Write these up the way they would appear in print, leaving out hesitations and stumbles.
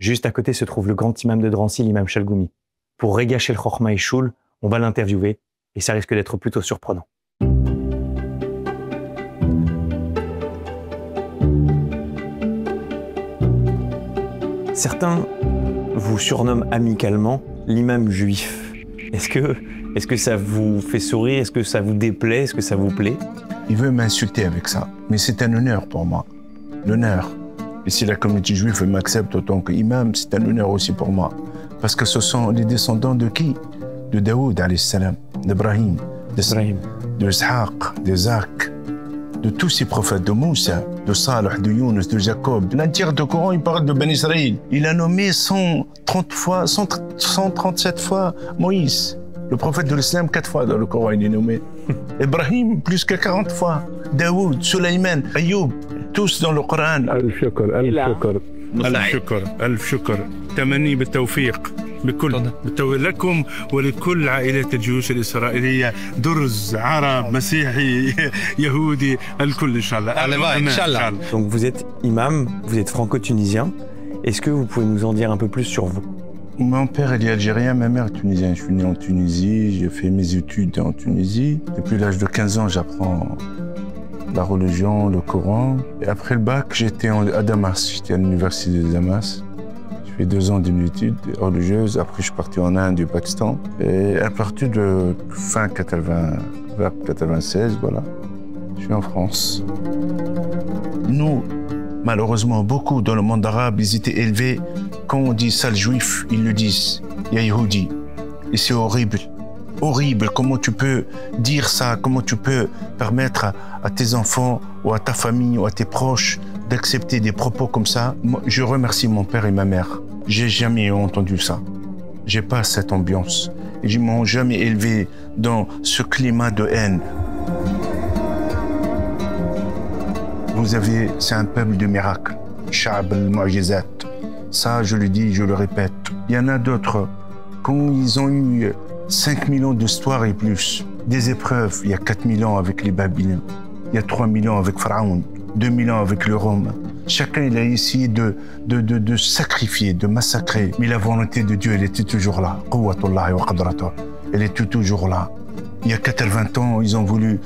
Juste à côté se trouve le grand imam de Drancy, l'imam Chalgoumi. Pour régacher le Chokhma et Choul, on va l'interviewer et ça risque d'être plutôt surprenant. Certains vous surnomment amicalement l'imam juif. Est-ce que ça vous fait sourire? Est-ce que ça vous déplaît? Est-ce que ça vous plaît? Il veut m'insulter avec ça, mais c'est un honneur pour moi. L'honneur. Et si la communauté juive m'accepte autant qu'imam, c'est un honneur aussi pour moi. Parce que ce sont les descendants de qui? De Daoud, alayhi salam, d'Ibrahim, de Ishaq, d'Isaac, de tous ces prophètes, de Moussa, de Salih, de Yunus, de Jacob. L'entier du Coran, il parle de Ben Israël. Il a nommé 137 fois Moïse. Le prophète de l'islam, 4 fois dans le Coran, il est nommé. Ibrahim, plus que 40 fois. Daoud, Sulayman, Ayoub, tous dans le Coran. الشكر ألف شكر تمني بالتوفيق لكم ولكل عائلات الجيوش الإسرائيلية درز عرب مسيحي يهودي الكل إن شاء الله. Donc vous êtes imam, vous êtes franco-tunisien. Est-ce que vous pouvez nous en dire un peu plus sur vous? Mon père il est algérien, ma mère est tunisienne. Je suis né en Tunisie, j'ai fait mes études en Tunisie. Depuis l'âge de 15 ans, j'apprends la religion, le Coran. Et après le bac, j'étais à Damas, j'étais à l'université de Damas. J'ai fait 2 ans d'une étude religieuse. Après, je suis parti en Inde et au Pakistan. Et à partir de fin 96, voilà, je suis en France. Nous, malheureusement, beaucoup dans le monde arabe, ils étaient élevés. Quand on dit sale juif, ils le disent. Ya Yehudi. Et c'est horrible. Horrible, comment tu peux dire ça, comment tu peux permettre à tes enfants ou à ta famille ou à tes proches d'accepter des propos comme ça. Moi, je remercie mon père et ma mère. J'ai jamais entendu ça. J'ai pas cette ambiance. Ils m'ont jamais élevé dans ce climat de haine. Vous avez, c'est un peuple de miracles. Sha'b al-Mu'jizat. Ça, je le dis, je le répète. Il y en a d'autres. Quand ils ont eu 5000 ans d'histoire et plus, des épreuves, il y a 4000 ans avec les Babyloniens, il y a 3000 ans avec Pharaon, 2000 ans avec le Rome. Chacun, il a essayé de sacrifier, de massacrer. Mais la volonté de Dieu, elle était toujours là. Elle était toujours là. Il y a 80 ans, ils ont voulu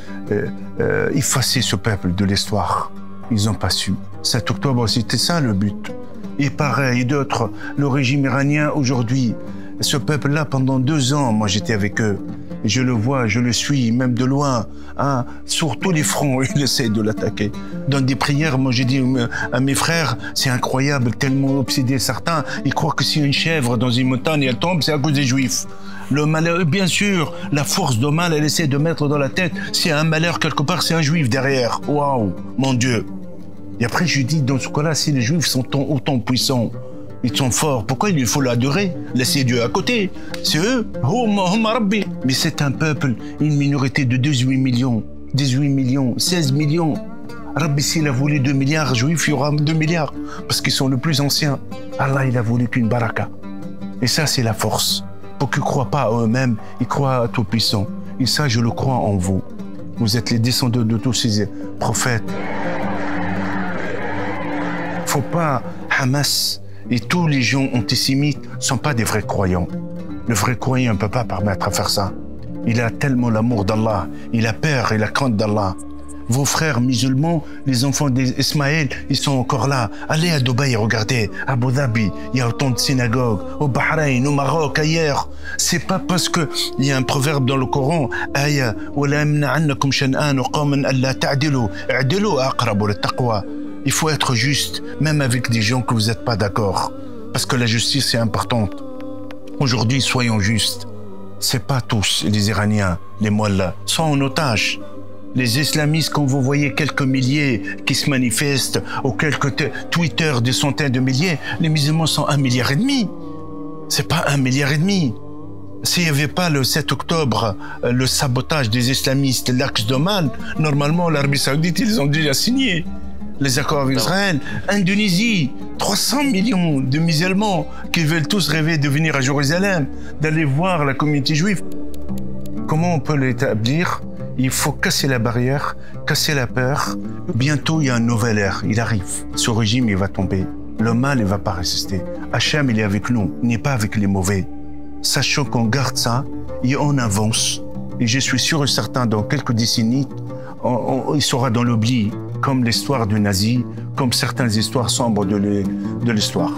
effacer ce peuple de l'histoire. Ils n'ont pas su. 7 octobre, c'était ça le but. Et pareil, d'autres, le régime iranien aujourd'hui, ce peuple-là, pendant 2 ans, moi j'étais avec eux. Je le vois, je le suis, même de loin. Hein, sur tous les fronts, ils essaient de l'attaquer. Dans des prières, moi j'ai dit à mes frères, c'est incroyable, tellement obsédés certains, ils croient que si une chèvre dans une montagne elle tombe, c'est à cause des juifs. Le malheur, bien sûr, la force de mal, elle essaie de mettre dans la tête, s'il y a un malheur quelque part, c'est un juif derrière. Waouh, mon Dieu. Et après, je dis, dans ce cas-là, si les juifs sont autant puissants, ils sont forts, pourquoi il faut l'adorer? Laissez Dieu à côté. C'est eux. Mais c'est un peuple, une minorité de 18 millions, 16 millions. Rabbi, s'il a voulu 2 milliards juifs, il y aura 2 milliards. Parce qu'ils sont les plus anciens. Allah, il a voulu qu'une baraka. Et ça, c'est la force. Pour qu'ils ne croient pas à eux-mêmes, ils croient à Tout-Puissant. Et ça, je le crois en vous. Vous êtes les descendants de tous ces prophètes. Faut pas, Hamas et tous les gens antisémites ne sont pas des vrais croyants. Le vrai croyant ne peut pas permettre à faire ça. Il a tellement l'amour d'Allah, il a peur et la crainte d'Allah. Vos frères musulmans, les enfants d'Ismaël, ils sont encore là. Allez à Dubaï, regardez, à Abu Dhabi, il y a autant de synagogues, au Bahreïn, au Maroc, ailleurs. C'est pas parce que il y a un proverbe dans le Coran, Aya, وَلَا يَمْنَعَنَّكُمْ شَنْآنُ قَوْمٍ أَلَّا تَعْدِلُوا اعْدِلُوا أَقْرَبُ لِلتَّقْوَى. Il faut être juste, même avec des gens que vous n'êtes pas d'accord. Parce que la justice est importante. Aujourd'hui, soyons justes. C'est pas tous les Iraniens, les Mollahs, sont en otage. Les islamistes, quand vous voyez quelques milliers qui se manifestent, ou quelques Twitter des centaines de milliers, les musulmans sont 1,5 milliard. C'est pas 1,5 milliard. S'il n'y avait pas le 7 octobre, le sabotage des islamistes, l'axe de mal, normalement l'Arabie Saoudite, ils ont déjà signé les accords avec Israël. Indonésie, 300 millions de musulmans qui veulent tous rêver de venir à Jérusalem, d'aller voir la communauté juive. Comment on peut l'établir? Il faut casser la barrière, casser la peur. Bientôt, il y a un nouvel ère, il arrive. Ce régime, il va tomber. le mal ne va pas résister. Hachem, il est avec nous, il n'est pas avec les mauvais. Sachant qu'on garde ça et on avance. Et je suis sûr et certain, dans quelques décennies, il sera dans l'oubli, comme l'histoire du nazi, comme certaines histoires sombres de l'histoire.